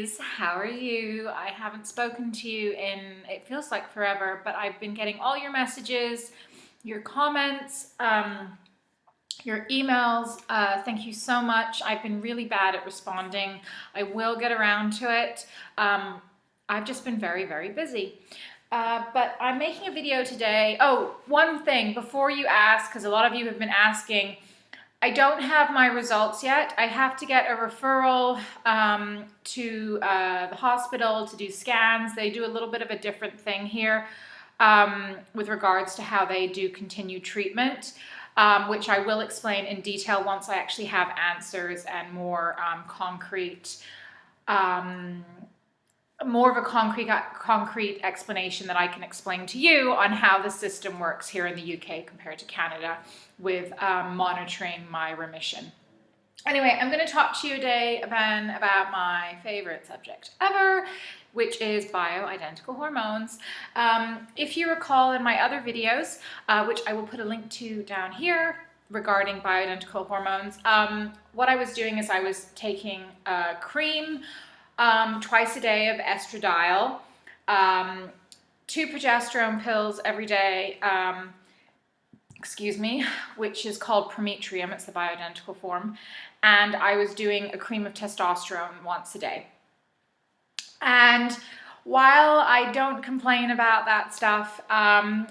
ladies, how are you? I haven't spoken to you in, it feels like forever, but I've been getting all your messages, your comments, your emails. Thank you so much. I've been really bad at responding. I will get around to it. I've just been very, very busy. But I'm making a video today. Oh, one thing before you ask, because a lot of you have been asking, I don't have my results yet. I have to get a referral to the hospital to do scans. They do a little bit of a different thing here with regards to how they do continued treatment, which I will explain in detail once I actually have answers and more more of a concrete explanation that I can explain to you on how the system works here in the UK compared to Canada with monitoring my remission. Anyway, I'm going to talk to you today about my favorite subject ever, which is bioidentical hormones. If you recall in my other videos, which I will put a link to down here regarding bioidentical hormones, what I was doing is I was taking a cream twice a day of estradiol, 2 progesterone pills every day, which is called prometrium, it's the bioidentical form, and I was doing a cream of testosterone once a day. And while I don't complain about that stuff,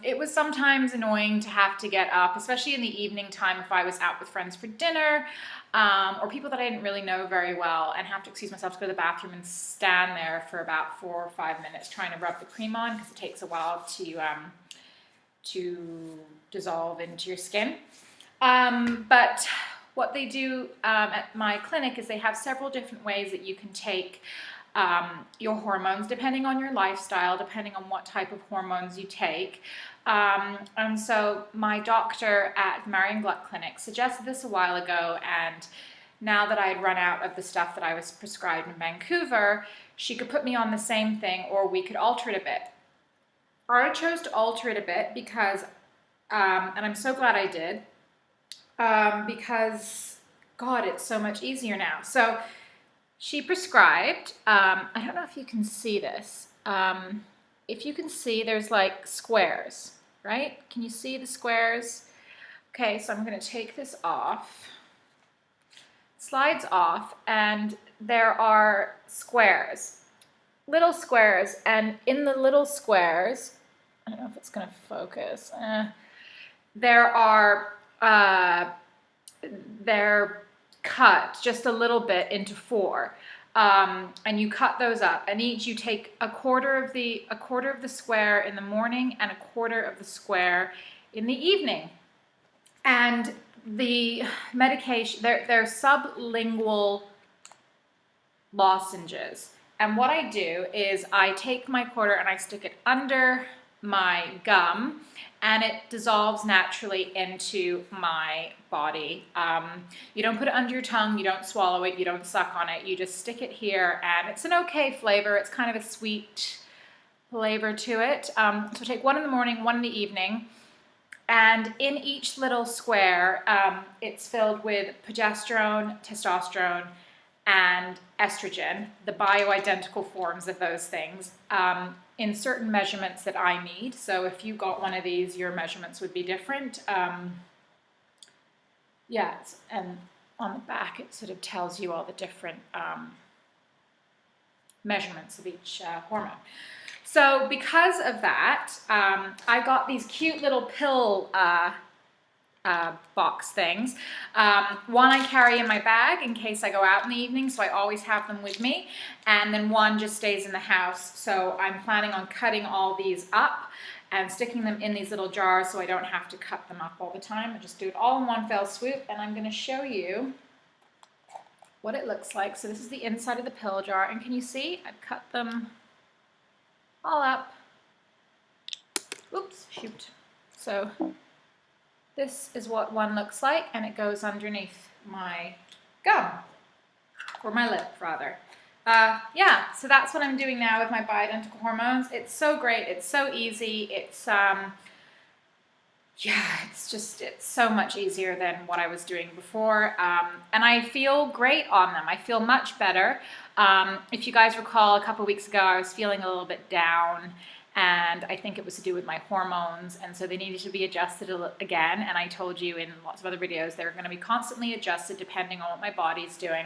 it was sometimes annoying to have to get up, especially in the evening time if I was out with friends for dinner, or people that I didn't really know very well, and have to excuse myself to go to the bathroom and stand there for about 4 or 5 minutes trying to rub the cream on, because it takes a while to dissolve into your skin. But what they do at my clinic is they have several different ways that you can take your hormones, depending on your lifestyle, depending on what type of hormones you take. And so my doctor at Marion Gluck Clinic suggested this a while ago, and now that I had run out of the stuff that I was prescribed in Vancouver, she could put me on the same thing, or we could alter it a bit. I chose to alter it a bit because, and I'm so glad I did, because, God, it's so much easier now. So she prescribed, I don't know if you can see this. If you can see, there's like squares, right? Can you see the squares? Okay, so I'm going to take this off. Slides off, and there are squares, little squares, and in the little squares, I don't know if it's going to focus, there are, they're cut just a little bit into 4, and you cut those up, and each you take a quarter of the square in the morning and a quarter of the square in the evening. And the medication, they're sublingual lozenges, and what I do is I take my quarter and I stick it under my gum, and it dissolves naturally into my body. You don't put it under your tongue, you don't swallow it, you don't suck on it, you just stick it here, and it's an okay flavor. It's kind of a sweet flavor to it. So take 1 in the morning, 1 in the evening, and in each little square, it's filled with progesterone, testosterone, and estrogen, the bioidentical forms of those things, in certain measurements that I need. So if you got one of these, your measurements would be different. Yeah, and on the back it sort of tells you all the different measurements of each hormone. So because of that, I got these cute little pill box things. One I carry in my bag in case I go out in the evening, so I always have them with me, and then one just stays in the house. So I'm planning on cutting all these up and sticking them in these little jars so I don't have to cut them up all the time. I just do it all in one fell swoop, and I'm going to show you what it looks like. So this is the inside of the pill jar, and can you see? I've cut them all up. Oops, shoot. So this is what one looks like, and it goes underneath my gum, or my lip rather. Yeah, so that's what I'm doing now with my bioidentical hormones. It's so great, it's so easy, it's yeah, it's so much easier than what I was doing before. And I feel great on them. I feel much better. If you guys recall, a couple weeks ago, I was feeling a little bit down, and I think it was to do with my hormones, and so they needed to be adjusted again. And I told you in lots of other videos, they're going to be constantly adjusted depending on what my body's doing.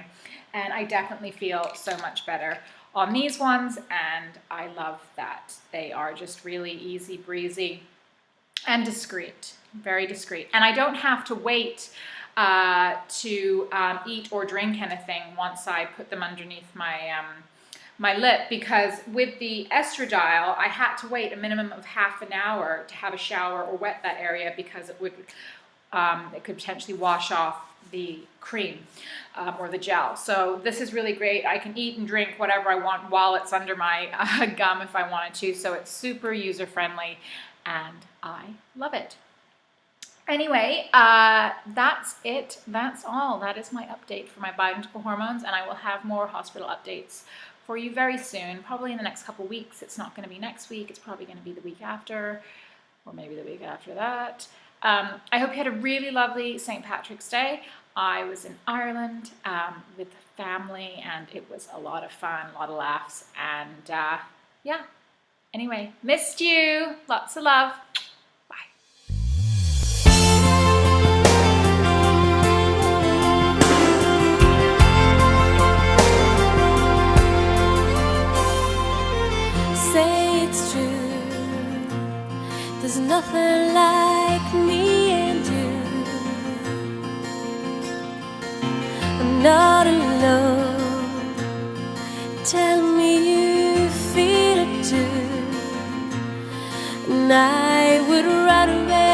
And I definitely feel so much better on these ones, and I love that. They are just really easy breezy and discreet, very discreet. And I don't have to wait to eat or drink anything once I put them underneath my lip, because with the estradiol, I had to wait a minimum of half an hour to have a shower or wet that area, because it could potentially wash off the cream or the gel. So this is really great. I can eat and drink whatever I want while it's under my gum if I wanted to. So it's super user-friendly, and I love it. Anyway, that's it. That's all. That is my update for my bioidentical hormones, and I will have more hospital updates for you very soon, probably in the next couple weeks. It's not going to be next week. It's probably going to be the week after, or maybe the week after that. I hope you had a really lovely St. Patrick's Day. I was in Ireland with the family, and it was a lot of fun, a lot of laughs, and yeah. Anyway, missed you. Lots of love. Say it's true, there's nothing like me and you. I'm not alone, tell me you feel it too, and I would run away